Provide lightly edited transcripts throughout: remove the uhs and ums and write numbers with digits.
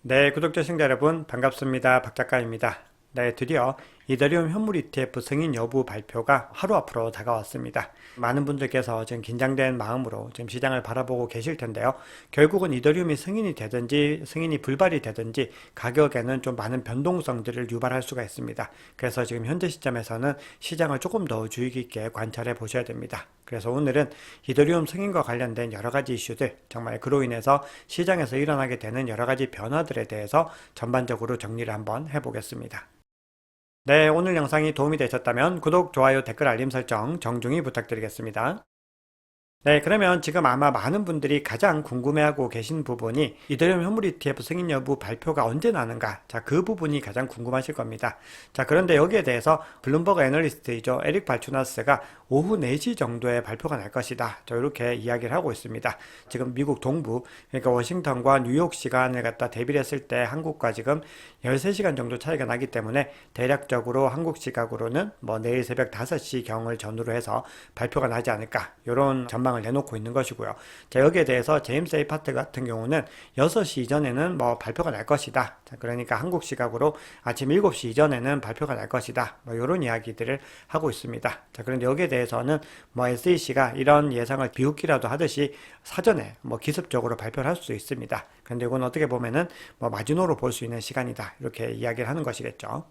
네, 구독자 시청자 여러분 반갑습니다. 박 작가입니다. 네, 드디어 이더리움 현물 ETF 승인 여부 발표가 하루 앞으로 다가왔습니다. 많은 분들께서 지금 긴장된 마음으로 지금 시장을 바라보고 계실 텐데요. 결국은 이더리움이 승인이 되든지 승인이 불발이 되든지 가격에는 좀 많은 변동성들을 유발할 수가 있습니다. 그래서 지금 현재 시점에서는 시장을 조금 더 주의 깊게 관찰해 보셔야 됩니다. 그래서 오늘은 이더리움 승인과 관련된 여러 가지 이슈들, 정말 그로 인해서 시장에서 일어나게 되는 여러 가지 변화들에 대해서 전반적으로 정리를 한번 해보겠습니다. 네, 오늘 영상이 도움이 되셨다면 구독, 좋아요, 댓글, 알림 설정 정중히 부탁드리겠습니다. 네, 그러면 지금 아마 많은 분들이 가장 궁금해하고 계신 부분이 이더리움 현물 ETF 승인 여부 발표가 언제 나는가? 자, 그 부분이 가장 궁금하실 겁니다. 자, 그런데 여기에 대해서 블룸버그 애널리스트이죠. 에릭 발추나스가 오후 4시 정도에 발표가 날 것이다. 저 이렇게 이야기를 하고 있습니다. 지금 미국 동부, 그러니까 워싱턴과 뉴욕 시간을 갖다 대비를 했을 때 한국과 지금 13시간 정도 차이가 나기 때문에 대략적으로 한국 시각으로는 뭐 내일 새벽 5시 경을 전후로 해서 발표가 나지 않을까? 이런 전망을 내놓고 있는 것이고요. 자, 여기에 대해서 제임스 A 파트 같은 경우는 6시 이전에는 뭐 발표가 날 것이다. 자, 그러니까 한국 시각으로 아침 7시 이전에는 발표가 날 것이다. 뭐 이런 이야기들을 하고 있습니다. 자, 그런데 여기에 대해서는 뭐 SEC가 이런 예상을 비웃기라도 하듯이 사전에 뭐 기습적으로 발표를 할 수 있습니다. 그런데 이건 어떻게 보면은 뭐 마지노로 볼 수 있는 시간이다. 이렇게 이야기를 하는 것이겠죠.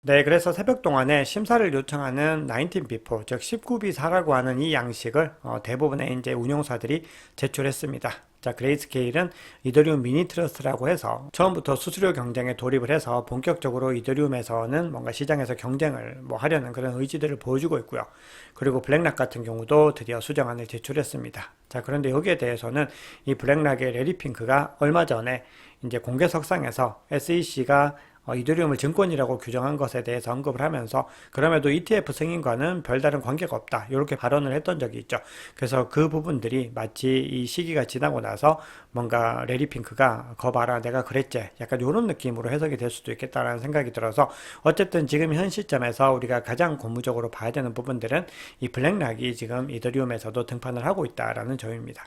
네, 그래서 새벽 동안에 심사를 요청하는 19B4, 즉 19B4라고 하는 이 양식을 대부분의 이제 운용사들이 제출했습니다. 자, 그레이스케일은 이더리움 미니 트러스트라고 해서 처음부터 수수료 경쟁에 돌입을 해서 본격적으로 이더리움에서는 뭔가 시장에서 경쟁을 뭐 하려는 그런 의지들을 보여주고 있고요. 그리고 블랙락 같은 경우도 드디어 수정안을 제출했습니다. 자, 그런데 여기에 대해서는 이 블랙락의 레리 핑크가 얼마 전에 이제 공개석상에서 SEC가 이더리움을 증권이라고 규정한 것에 대해서 언급을 하면서 그럼에도 ETF 승인과는 별다른 관계가 없다. 이렇게 발언을 했던 적이 있죠. 그래서 그 부분들이 마치 이 시기가 지나고 나서 뭔가 레리 핑크가 거 봐라 내가 그랬지. 약간 이런 느낌으로 해석이 될 수도 있겠다라는 생각이 들어서 어쨌든 지금 현 시점에서 우리가 가장 고무적으로 봐야 되는 부분들은 이 블랙락이 지금 이더리움에서도 등판을 하고 있다라는 점입니다.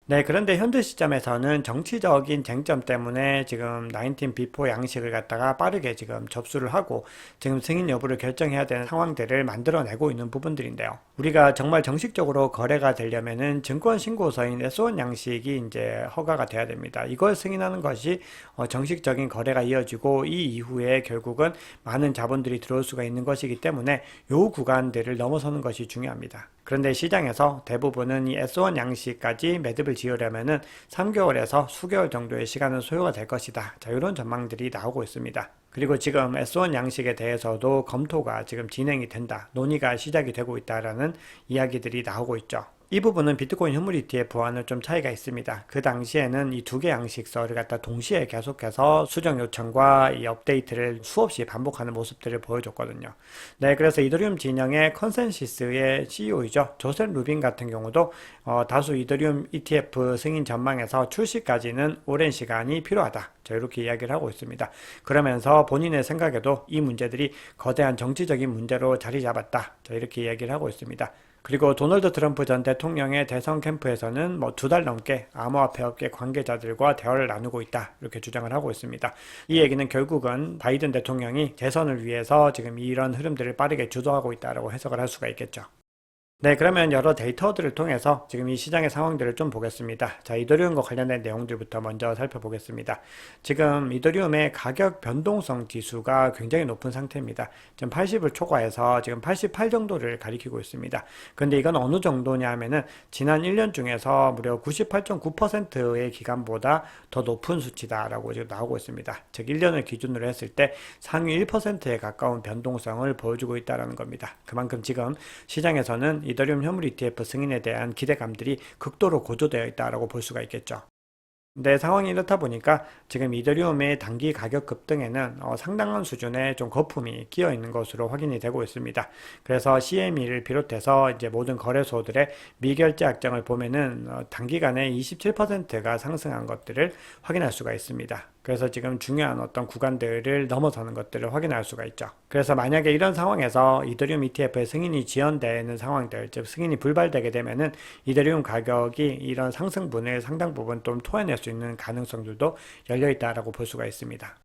네, 그런데 현재 시점에서는 정치적인 쟁점 때문에 지금 19B4 양식을 갖다가 빠르게 지금 접수를 하고 지금 승인 여부를 결정해야 되는 상황들을 만들어내고 있는 부분들인데요. 우리가 정말 정식적으로 거래가 되려면은 증권 신고서인 S1 양식이 이제 허가가 돼야 됩니다. 이걸 승인하는 것이 정식적인 거래가 이어지고 이 이후에 결국은 많은 자본들이 들어올 수가 있는 것이기 때문에 요 구간들을 넘어서는 것이 중요합니다. 그런데 시장에서 대부분은 이 S1 양식까지 매듭을 지으려면은 3개월에서 수개월 정도의 시간은 소요가 될 것이다. 자, 이런 전망들이 나오고 있습니다. 그리고 지금 S1 양식에 대해서도 검토가 지금 진행이 된다. 논의가 시작이 되고 있다라는 이야기들이 나오고 있죠. 이 부분은 비트코인 현물 ETF와는 좀 차이가 있습니다. 그 당시에는 이 두 개 양식서를 갖다 동시에 계속해서 수정 요청과 이 업데이트를 수없이 반복하는 모습들을 보여줬거든요. 네, 그래서 이더리움 진영의 컨센시스의 CEO이죠. 조셉 루빈 같은 경우도 다수 이더리움 ETF 승인 전망에서 출시까지는 오랜 시간이 필요하다. 이렇게 이야기를 하고 있습니다. 그러면서 본인의 생각에도 이 문제들이 거대한 정치적인 문제로 자리 잡았다. 이렇게 이야기를 하고 있습니다. 그리고 도널드 트럼프 전 대통령의 대선 캠프에서는 뭐 2달 넘게 암호화폐 업계 관계자들과 대화를 나누고 있다. 이렇게 주장을 하고 있습니다. 이 얘기는 결국은 바이든 대통령이 대선을 위해서 지금 이런 흐름들을 빠르게 주도하고 있다고 해석을 할 수가 있겠죠. 네, 그러면 여러 데이터들을 통해서 지금 이 시장의 상황들을 좀 보겠습니다. 자, 이더리움과 관련된 내용들부터 먼저 살펴보겠습니다. 지금 이더리움의 가격 변동성 지수가 굉장히 높은 상태입니다. 지금 80을 초과해서 지금 88 정도를 가리키고 있습니다. 근데 이건 어느 정도냐 하면은 지난 1년 중에서 무려 98.9%의 기간보다 더 높은 수치다라고 지금 나오고 있습니다. 즉 1년을 기준으로 했을 때 상위 1%에 가까운 변동성을 보여주고 있다는 겁니다. 그만큼 지금 시장에서는 이더리움 현물 ETF 승인에 대한 기대감들이 극도로 고조되어 있다고 볼 수가 있겠죠. 근데 상황이 이렇다 보니까 지금 이더리움의 단기 가격 급등에는 상당한 수준의 좀 거품이 끼어 있는 것으로 확인이 되고 있습니다. 그래서 CME를 비롯해서 이제 모든 거래소들의 미결제 약정을 보면은 단기간에 27%가 상승한 것들을 확인할 수가 있습니다. 그래서 지금 중요한 어떤 구간들을 넘어서는 것들을 확인할 수가 있죠. 그래서 만약에 이런 상황에서 이더리움 ETF의 승인이 지연되는 상황들, 즉 승인이 불발되게 되면은 이더리움 가격이 이런 상승분을 상당 부분 좀 토해낼 수 있는 가능성들도 열려 있다라고 볼 수가 있습니다.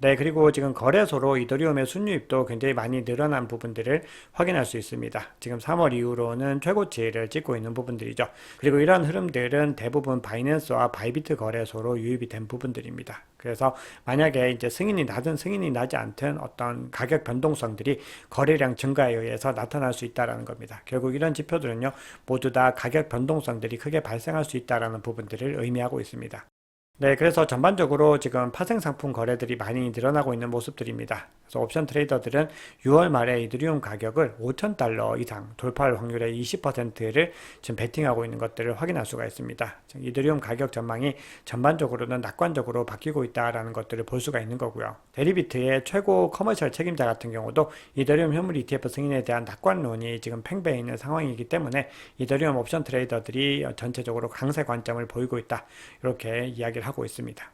네, 그리고 지금 거래소로 이더리움의 순유입도 굉장히 많이 늘어난 부분들을 확인할 수 있습니다. 지금 3월 이후로는 최고치를 찍고 있는 부분들이죠. 그리고 이러한 흐름들은 대부분 바이낸스와 바이비트 거래소로 유입이 된 부분들입니다. 그래서 만약에 이제 승인이 나든 승인이 나지 않든 어떤 가격 변동성들이 거래량 증가에 의해서 나타날 수 있다는 겁니다. 결국 이런 지표들은요, 모두 다 가격 변동성들이 크게 발생할 수 있다는 부분들을 의미하고 있습니다. 네, 그래서 전반적으로 지금 파생 상품 거래들이 많이 늘어나고 있는 모습들입니다. 그래서 옵션 트레이더들은 6월 말에 이더리움 가격을 5,000달러 이상 돌파할 확률의 20%를 지금 베팅하고 있는 것들을 확인할 수가 있습니다. 이더리움 가격 전망이 전반적으로는 낙관적으로 바뀌고 있다라는 것들을 볼 수가 있는 거고요. 데리비트의 최고 커머셜 책임자 같은 경우도 이더리움 현물 ETF 승인에 대한 낙관론이 지금 팽배해 있는 상황이기 때문에 이더리움 옵션 트레이더들이 전체적으로 강세 관점을 보이고 있다. 이렇게 이야기를 하고 있습니다.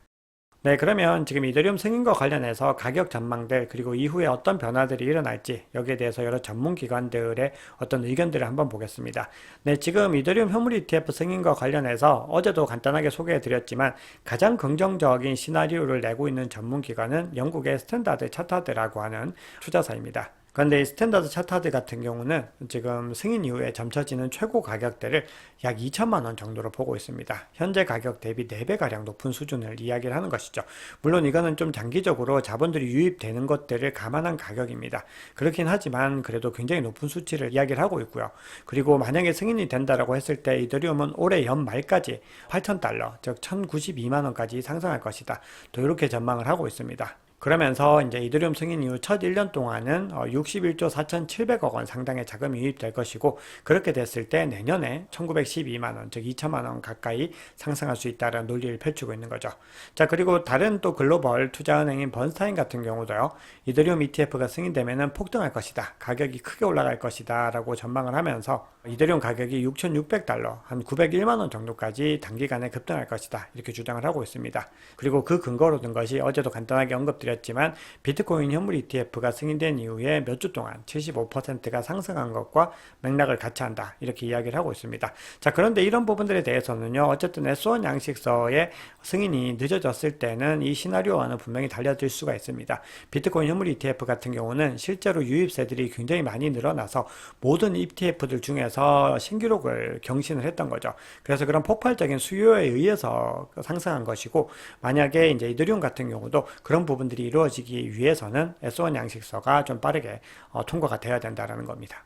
네, 그러면 지금 이더리움 승인과 관련해서 가격 전망들 그리고 이후에 어떤 변화들이 일어날지 여기에 대해서 여러 전문 기관들의 어떤 의견들을 한번 보겠습니다. 네, 지금 이더리움 현물 ETF 승인과 관련해서 어제도 간단하게 소개해 드렸지만 가장 긍정적인 시나리오를 내고 있는 전문 기관은 영국의 스탠다드 차타드라고 하는 투자사입니다. 그런데 이 스탠다드 차타드 같은 경우는 지금 승인 이후에 점쳐지는 최고 가격대를 약 2천만 원 정도로 보고 있습니다. 현재 가격 대비 4배가량 높은 수준을 이야기를 하는 것이죠. 물론 이거는 좀 장기적으로 자본들이 유입되는 것들을 감안한 가격입니다. 그렇긴 하지만 그래도 굉장히 높은 수치를 이야기를 하고 있고요. 그리고 만약에 승인이 된다라고 했을 때 이더리움은 올해 연말까지 8,000달러, 즉 1,092만 원까지 상승할 것이다. 또 이렇게 전망을 하고 있습니다. 그러면서 이제 이더리움 승인 이후 첫 1년 동안은 61조 4,700억 원 상당의 자금이 유입될 것이고 그렇게 됐을 때 내년에 1,912만 원, 즉 2천만 원 가까이 상승할 수 있다는 논리를 펼치고 있는 거죠. 자, 그리고 다른 또 글로벌 투자은행인 번스타인 같은 경우도요. 이더리움 ETF가 승인되면은 폭등할 것이다. 가격이 크게 올라갈 것이다. 라고 전망을 하면서 이더리움 가격이 6,600달러, 한 901만 원 정도까지 단기간에 급등할 것이다. 이렇게 주장을 하고 있습니다. 그리고 그 근거로 든 것이 어제도 간단하게 언급드렸지만 비트코인 현물 ETF가 승인된 이후에 몇 주 동안 75%가 상승한 것과 맥락을 같이 한다. 이렇게 이야기를 하고 있습니다. 자, 그런데 이런 부분들에 대해서는요. 어쨌든 S1 양식서의 승인이 늦어졌을 때는 이 시나리오와는 분명히 달라질 수가 있습니다. 비트코인 현물 ETF 같은 경우는 실제로 유입세들이 굉장히 많이 늘어나서 모든 ETF들 중에서 신기록을 경신을 했던 거죠. 그래서 그런 폭발적인 수요에 의해서 상승한 것이고 만약에 이제 이더리움 같은 경우도 그런 부분들이 이루어지기 위해서는 S1 양식서가 좀 빠르게 통과가 돼야 된다는 겁니다.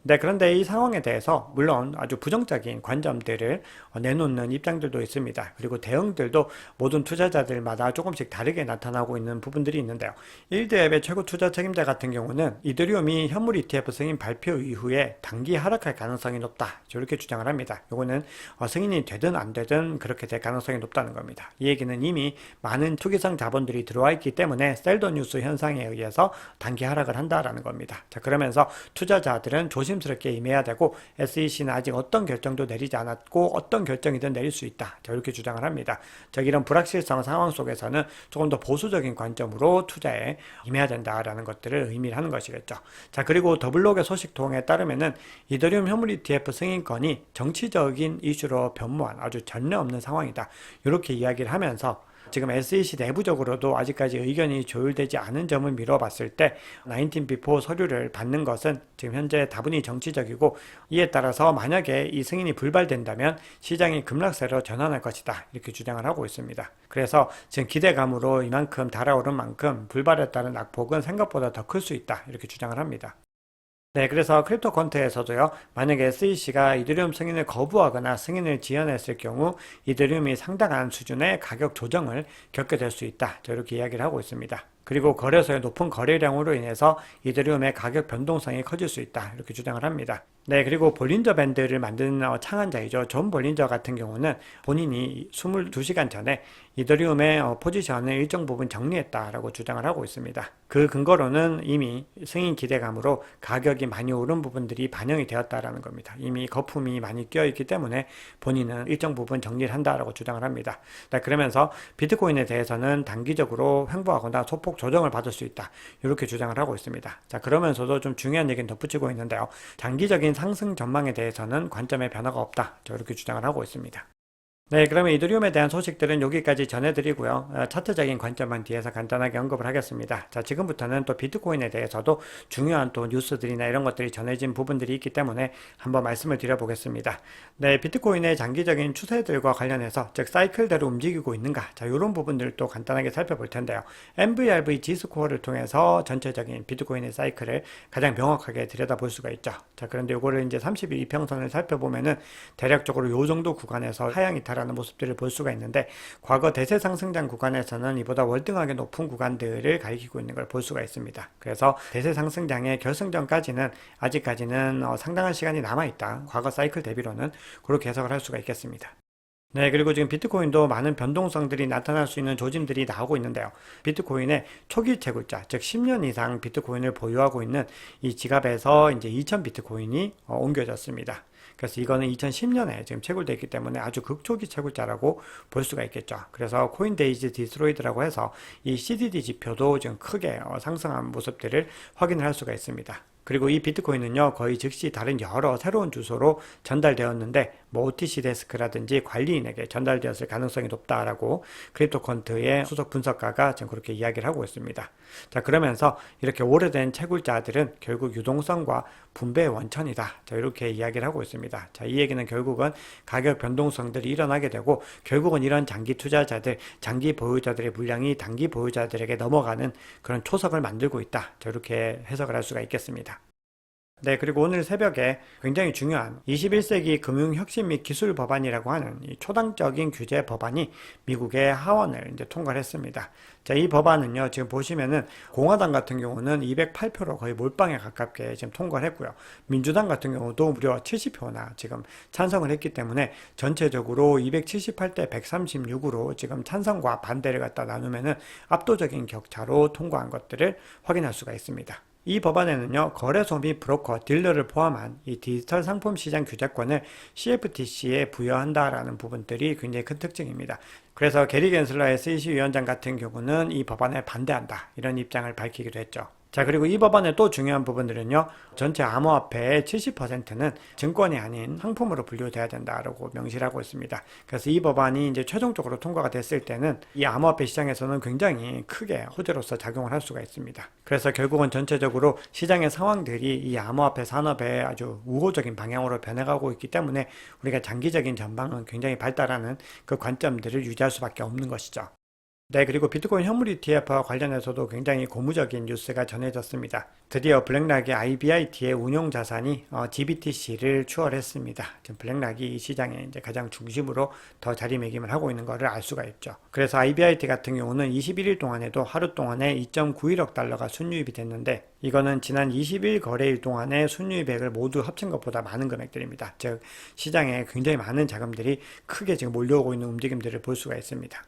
네, 그런데 이 상황에 대해서 물론 아주 부정적인 관점들을 내놓는 입장들도 있습니다. 그리고 대응들도 모든 투자자들마다 조금씩 다르게 나타나고 있는 부분들이 있는데요. 일드앱의 최고 투자 책임자 같은 경우는 이더리움이 현물 ETF 승인 발표 이후에 단기 하락할 가능성이 높다. 이렇게 주장을 합니다. 이거는 승인이 되든 안 되든 그렇게 될 가능성이 높다는 겁니다. 이 얘기는 이미 많은 투기성 자본들이 들어와 있기 때문에 셀더 뉴스 현상에 의해서 단기 하락을 한다라는 겁니다. 자, 그러면서 투자자들은 조심스럽게 임해야 되고 SEC는 아직 어떤 결정도 내리지 않았고 어떤 결정이든 내릴 수 있다. 이렇게 주장을 합니다. 즉 이런 불확실성 상황 속에서는 조금 더 보수적인 관점으로 투자에 임해야 된다라는 것들을 의미를 하는 것이겠죠. 자, 그리고 더블록의 소식통에 따르면은 이더리움 현물 ETF 승인권이 정치적인 이슈로 변모한 아주 전례 없는 상황이다. 이렇게 이야기를 하면서 지금 SEC 내부적으로도 아직까지 의견이 조율되지 않은 점을 미뤄봤을 때 19B4 서류를 받는 것은 지금 현재 다분히 정치적이고 이에 따라서 만약에 이 승인이 불발된다면 시장이 급락세로 전환할 것이다. 이렇게 주장을 하고 있습니다. 그래서 지금 기대감으로 이만큼 달아오른 만큼 불발에 따른 악폭은 생각보다 더 클 수 있다. 이렇게 주장을 합니다. 네, 그래서 크립토 퀀트에서도요, 만약에 SEC가 이더리움 승인을 거부하거나 승인을 지연했을 경우 이더리움이 상당한 수준의 가격 조정을 겪게 될 수 있다. 이렇게 이야기를 하고 있습니다. 그리고 거래소의 높은 거래량으로 인해서 이더리움의 가격 변동성이 커질 수 있다. 이렇게 주장을 합니다. 네, 그리고 볼린저 밴드를 만든 창안자이죠. 존 볼린저 같은 경우는 본인이 22시간 전에 이더리움의 포지션을 일정 부분 정리했다라고 주장을 하고 있습니다. 그 근거로는 이미 승인 기대감으로 가격이 많이 오른 부분들이 반영이 되었다라는 겁니다. 이미 거품이 많이 끼어있기 때문에 본인은 일정 부분 정리를 한다라고 주장을 합니다. 네, 그러면서 비트코인에 대해서는 단기적으로 횡보하거나 소폭 조정을 받을 수 있다. 이렇게 주장을 하고 있습니다. 자, 그러면서도 좀 중요한 얘기는 덧붙이고 있는데요. 장기적인 상승 전망에 대해서는 관점의 변화가 없다. 이렇게 주장을 하고 있습니다. 네, 그러면 이더리움에 대한 소식들은 여기까지 전해드리고요. 차트적인 관점만 뒤에서 간단하게 언급을 하겠습니다. 자, 지금부터는 또 비트코인에 대해서도 중요한 또 뉴스들이나 이런 것들이 전해진 부분들이 있기 때문에 한번 말씀을 드려보겠습니다. 네, 비트코인의 장기적인 추세들과 관련해서 즉 사이클대로 움직이고 있는가, 자, 이런 부분들을 또 간단하게 살펴볼 텐데요. MVRV 지스코어를 통해서 전체적인 비트코인의 사이클을 가장 명확하게 들여다볼 수가 있죠. 자, 그런데 이거를 이제 30일 이평선을 살펴보면은 대략적으로 요 정도 구간에서 하향이 라는 모습들을 볼 수가 있는데, 과거 대세 상승장 구간에서는 이보다 월등하게 높은 구간들을 가리키고 있는 걸 볼 수가 있습니다. 그래서 대세 상승장의 결승전까지는 아직까지는 상당한 시간이 남아있다. 과거 사이클 대비로는 그렇게 해석을 할 수가 있겠습니다. 네, 그리고 지금 비트코인도 많은 변동성들이 나타날 수 있는 조짐들이 나오고 있는데요. 비트코인의 초기 채굴자, 즉 10년 이상 비트코인을 보유하고 있는 이 지갑에서 이제 2000 비트코인이 옮겨졌습니다. 그래서 이거는 2010년에 지금 채굴되어 있기 때문에 아주 극초기 채굴자라고 볼 수가 있겠죠. 그래서 코인데이즈 디스트로이드라고 해서 이 CDD 지표도 지금 크게 상승한 모습들을 확인을 할 수가 있습니다. 그리고 이 비트코인은요, 거의 즉시 다른 여러 새로운 주소로 전달되었는데, 뭐 OTC 데스크라든지 관리인에게 전달되었을 가능성이 높다라고 크립토컨트의 수석 분석가가 지금 그렇게 이야기를 하고 있습니다. 자, 그러면서 이렇게 오래된 채굴자들은 결국 유동성과 분배의 원천이다. 자, 이렇게 이야기를 하고 있습니다. 자, 이 얘기는 결국은 가격 변동성들이 일어나게 되고, 결국은 이런 장기 투자자들, 장기 보유자들의 물량이 단기 보유자들에게 넘어가는 그런 초석을 만들고 있다. 자, 이렇게 해석을 할 수가 있겠습니다. 네, 그리고 오늘 새벽에 굉장히 중요한 21세기 금융혁신 및 기술 법안이라고 하는 이 초당적인 규제 법안이 미국의 하원을 이제 통과를 했습니다. 자, 이 법안은요, 지금 보시면은 공화당 같은 경우는 208표로 거의 몰빵에 가깝게 지금 통과를 했고요. 민주당 같은 경우도 무려 70표나 지금 찬성을 했기 때문에 전체적으로 278대 136으로 지금 찬성과 반대를 갖다 나누면은 압도적인 격차로 통과한 것들을 확인할 수가 있습니다. 이 법안에는요, 거래소 및 브로커, 딜러를 포함한 이 디지털 상품 시장 규제권을 CFTC에 부여한다라는 부분들이 굉장히 큰 특징입니다. 그래서 게리 겐슬러 SEC 위원장 같은 경우는 이 법안에 반대한다, 이런 입장을 밝히기도 했죠. 자, 그리고 이 법안의 또 중요한 부분들은요, 전체 암호화폐의 70%는 증권이 아닌 상품으로 분류돼야 된다라고 명시를 하고 있습니다. 그래서 이 법안이 이제 최종적으로 통과가 됐을 때는 이 암호화폐 시장에서는 굉장히 크게 호재로서 작용을 할 수가 있습니다. 그래서 결국은 전체적으로 시장의 상황들이 이 암호화폐 산업에 아주 우호적인 방향으로 변해가고 있기 때문에 우리가 장기적인 전망은 굉장히 발달하는 그 관점들을 유지할 수밖에 없는 것이죠. 네, 그리고 비트코인 현물 ETF와 관련해서도 굉장히 고무적인 뉴스가 전해졌습니다. 드디어 블랙락이 IBIT의 운용 자산이 GBTC를 추월했습니다. 지금 블랙락이 이 시장의 이제 가장 중심으로 더 자리매김을 하고 있는 것을 알 수가 있죠. 그래서 IBIT 같은 경우는 21일 동안에도 하루 동안에 2.91억 달러가 순유입이 됐는데, 이거는 지난 20일 거래일 동안의 순유입액을 모두 합친 것보다 많은 금액들입니다. 즉, 시장에 굉장히 많은 자금들이 크게 지금 몰려오고 있는 움직임들을 볼 수가 있습니다.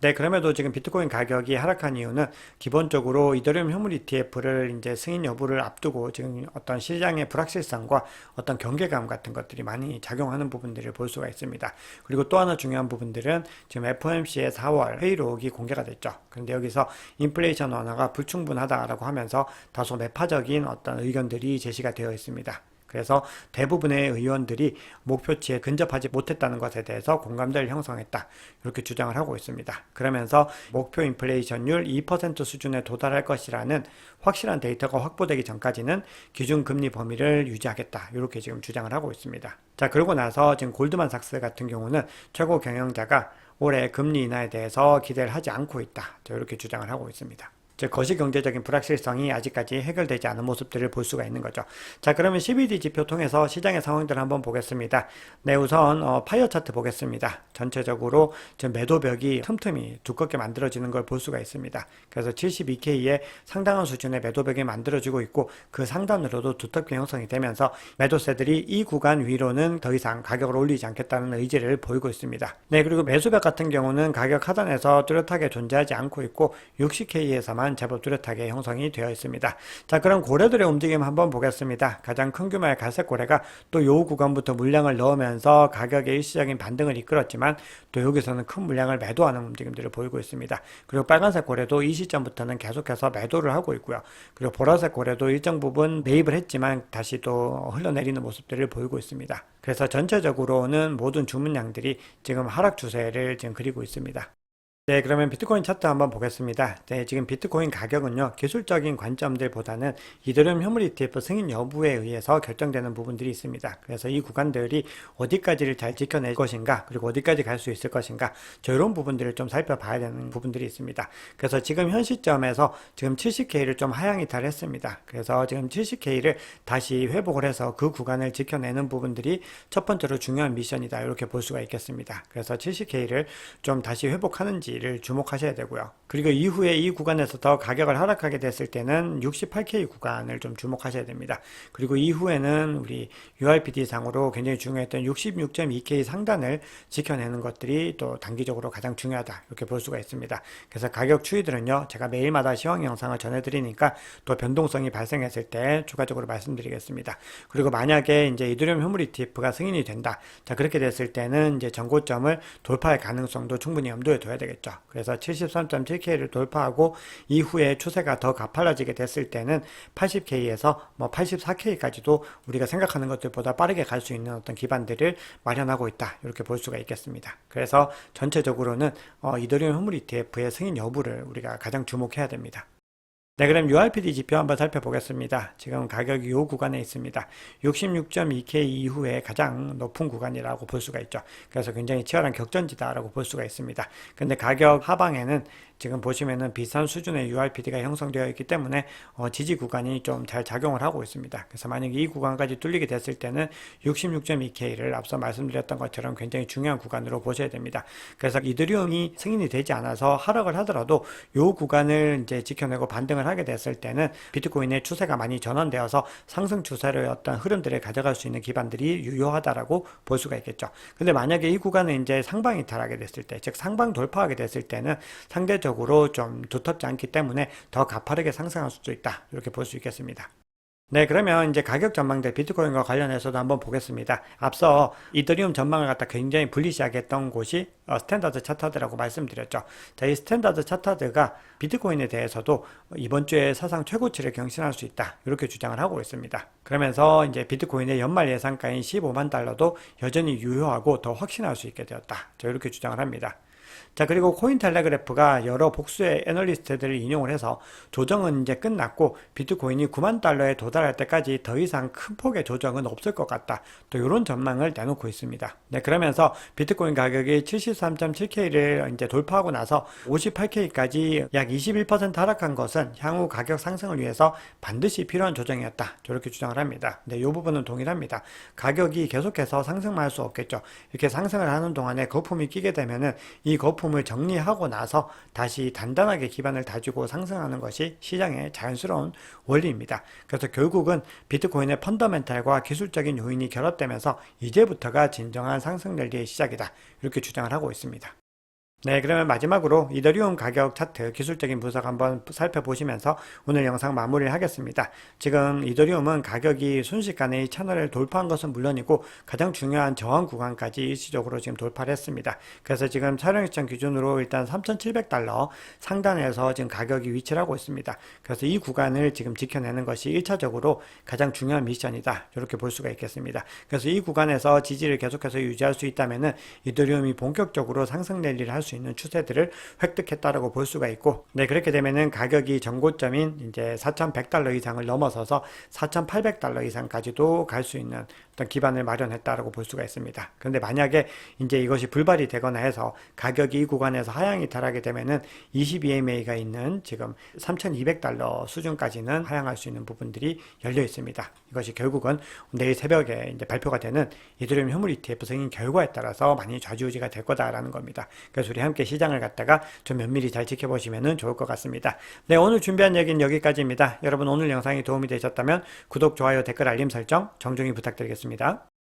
네, 그럼에도 지금 비트코인 가격이 하락한 이유는 기본적으로 이더리움 현물 ETF를 이제 승인 여부를 앞두고 지금 어떤 시장의 불확실성과 어떤 경계감 같은 것들이 많이 작용하는 부분들을 볼 수가 있습니다. 그리고 또 하나 중요한 부분들은 지금 FOMC의 4월 회의록이 공개가 됐죠. 그런데 여기서 인플레이션 완화가 불충분하다라고 하면서 다소 매파적인 어떤 의견들이 제시가 되어 있습니다. 그래서 대부분의 의원들이 목표치에 근접하지 못했다는 것에 대해서 공감대를 형성했다, 이렇게 주장을 하고 있습니다. 그러면서 목표 인플레이션율 2% 수준에 도달할 것이라는 확실한 데이터가 확보되기 전까지는 기준금리 범위를 유지하겠다, 이렇게 지금 주장을 하고 있습니다. 자, 그러고 나서 지금 골드만삭스 같은 경우는 최고 경영자가 올해 금리 인하에 대해서 기대를 하지 않고 있다, 이렇게 주장을 하고 있습니다. 즉 거시경제적인 불확실성이 아직까지 해결되지 않은 모습들을 볼 수가 있는 거죠. 자, 그러면 CBD 지표 통해서 시장의 상황들을 한번 보겠습니다. 네, 우선 파이어 차트 보겠습니다. 전체적으로 지금 매도벽이 틈틈이 두껍게 만들어지는 걸 볼 수가 있습니다. 그래서 72K에 상당한 수준의 매도벽이 만들어지고 있고 그 상단으로도 두텁게 형성이 되면서 매도세들이 이 구간 위로는 더 이상 가격을 올리지 않겠다는 의지를 보이고 있습니다. 네, 그리고 매수벽 같은 경우는 가격 하단에서 뚜렷하게 존재하지 않고 있고 60K에서만 제법 뚜렷하게 형성이 되어 있습니다. 자, 그럼 고래들의 움직임 한번 보겠습니다. 가장 큰 규모의 갈색 고래가 또 요 구간부터 물량을 넣으면서 가격의 일시적인 반등을 이끌었지만 또 여기서는 큰 물량을 매도하는 움직임들을 보이고 있습니다. 그리고 빨간색 고래도 이 시점부터는 계속해서 매도를 하고 있고요. 그리고 보라색 고래도 일정 부분 매입을 했지만 다시 또 흘러내리는 모습들을 보이고 있습니다. 그래서 전체적으로는 모든 주문량들이 지금 하락 추세를 지금 그리고 있습니다. 네, 그러면 비트코인 차트 한번 보겠습니다. 네, 지금 비트코인 가격은요, 기술적인 관점들보다는 이더리움 현물 ETF 승인 여부에 의해서 결정되는 부분들이 있습니다. 그래서 이 구간들이 어디까지를 잘 지켜낼 것인가, 그리고 어디까지 갈 수 있을 것인가, 이런 부분들을 좀 살펴봐야 되는 부분들이 있습니다. 그래서 지금 현 시점에서 지금 70K를 좀 하향 이탈했습니다. 그래서 지금 70K를 다시 회복을 해서 그 구간을 지켜내는 부분들이 첫 번째로 중요한 미션이다. 이렇게 볼 수가 있겠습니다. 그래서 70K를 좀 다시 회복하는지 를 주목하셔야 되고요. 그리고 이후에 이 구간에서 더 가격을 하락하게 됐을 때는 68K 구간을 좀 주목하셔야 됩니다. 그리고 이후에는 우리 URPD 상으로 굉장히 중요했던 66.2K 상단을 지켜내는 것들이 또 단기적으로 가장 중요하다. 이렇게 볼 수가 있습니다. 그래서 가격 추이들은요, 제가 매일마다 시황 영상을 전해드리니까 또 변동성이 발생했을 때 추가적으로 말씀드리겠습니다. 그리고 만약에 이제 이더리움 현물 ETF가 승인이 된다. 자, 그렇게 됐을 때는 이제 전고점을 돌파할 가능성도 충분히 염두에 둬야 되겠죠. 그래서 73.7K를 돌파하고 이후에 추세가 더 가팔라지게 됐을 때는 80K에서 84K까지도 우리가 생각하는 것들보다 빠르게 갈 수 있는 어떤 기반들을 마련하고 있다. 이렇게 볼 수가 있겠습니다. 그래서 전체적으로는 이더리움 현물 ETF의 승인 여부를 우리가 가장 주목해야 됩니다. 네, 그럼 URPD 지표 한번 살펴보겠습니다. 지금 가격이 이 구간에 있습니다. 66.2K 이후에 가장 높은 구간이라고 볼 수가 있죠. 그래서 굉장히 치열한 격전지다라고 볼 수가 있습니다. 근데 가격 하방에는 지금 보시면은 비슷한 수준의 URPD가 형성되어 있기 때문에 지지 구간이 좀 잘 작용을 하고 있습니다. 그래서 만약에 이 구간까지 뚫리게 됐을 때는 66.2K를 앞서 말씀드렸던 것처럼 굉장히 중요한 구간으로 보셔야 됩니다. 그래서 이더리움이 승인이 되지 않아서 하락을 하더라도 이 구간을 이제 지켜내고 반등을 하게 됐을 때는 비트코인의 추세가 많이 전환되어서 상승 추세로의 어떤 흐름들을 가져갈 수 있는 기반들이 유효하다라고 볼 수가 있겠죠. 근데 만약에 이 구간을 이제 상방 이탈하게 됐을 때, 즉 상방 돌파하게 됐을 때는 상대적으로 좀 두텁지 않기 때문에 더 가파르게 상승할 수도 있다. 이렇게 볼 수 있겠습니다. 네, 그러면 이제 가격 전망대 비트코인과 관련해서도 한번 보겠습니다. 앞서 이더리움 전망을 갖다 굉장히 불리시하게 했던 곳이 스탠다드 차트라고 말씀드렸죠. 자, 이 스탠다드 차트가 비트코인에 대해서도 이번 주에 사상 최고치를 경신할 수 있다. 이렇게 주장을 하고 있습니다. 그러면서 이제 비트코인의 연말 예상가인 15만 달러도 여전히 유효하고 더 확신할 수 있게 되었다. 이렇게 주장을 합니다. 자, 그리고 코인텔레그래프가 여러 복수의 애널리스트들을 인용을 해서 조정은 이제 끝났고 비트코인이 9만 달러에 도달할 때까지 더 이상 큰 폭의 조정은 없을 것 같다. 또 이런 전망을 내놓고 있습니다. 네, 그러면서 비트코인 가격이 73.7K를 이제 돌파하고 나서 58K까지 약 21% 하락한 것은 향후 가격 상승을 위해서 반드시 필요한 조정이었다. 저렇게 주장을 합니다. 네, 이 부분은 동일합니다. 가격이 계속해서 상승만 할 수 없겠죠. 이렇게 상승을 하는 동안에 거품이 끼게 되면은 이 거품을 정리하고 나서 다시 단단하게 기반을 다지고 상승하는 것이 시장의 자연스러운 원리입니다. 그래서 결국은 비트코인의 펀더멘탈과 기술적인 요인이 결합되면서 이제부터가 진정한 상승 랠리의 시작이다. 이렇게 주장을 하고 있습니다. 네, 그러면 마지막으로 이더리움 가격 차트 기술적인 분석 한번 살펴보시면서 오늘 영상 마무리를 하겠습니다. 지금 이더리움은 가격이 순식간에 이 채널을 돌파한 것은 물론이고 가장 중요한 저항 구간까지 일시적으로 지금 돌파를 했습니다. 그래서 지금 촬영 시점 기준으로 일단 3,700달러 상단에서 지금 가격이 위치를 하고 있습니다. 그래서 이 구간을 지금 지켜내는 것이 1차적으로 가장 중요한 미션이다. 이렇게 볼 수가 있겠습니다. 그래서 이 구간에서 지지를 계속해서 유지할 수 있다면은 이더리움이 본격적으로 상승 랠리를 할 수 있는 추세들을 획득했다라고 볼 수가 있고, 네, 그렇게 되면은 가격이 전고점인 이제 4,100달러 이상을 넘어서서 4,800달러 이상까지도 갈 수 있는 어떤 기반을 마련했다라고 볼 수가 있습니다. 그런데 만약에 이제 이것이 불발이 되거나 해서 가격이 이 구간에서 하향이 달하게 되면은 22MA가 있는 지금 3,200달러 수준까지는 하향할 수 있는 부분들이 열려 있습니다. 이것이 결국은 내일 새벽에 이제 발표가 되는 이더리움 현물 ETF 승인 결과에 따라서 많이 좌지우지가 될 거다라는 겁니다. 그래서 우리 함께 시장을 갖다가 좀 면밀히 잘 지켜보시면 좋을 것 같습니다. 네, 오늘 준비한 얘기는 여기까지입니다. 여러분 오늘 영상이 도움이 되셨다면 구독, 좋아요, 댓글, 알림 설정 정중히 부탁드리겠습니다.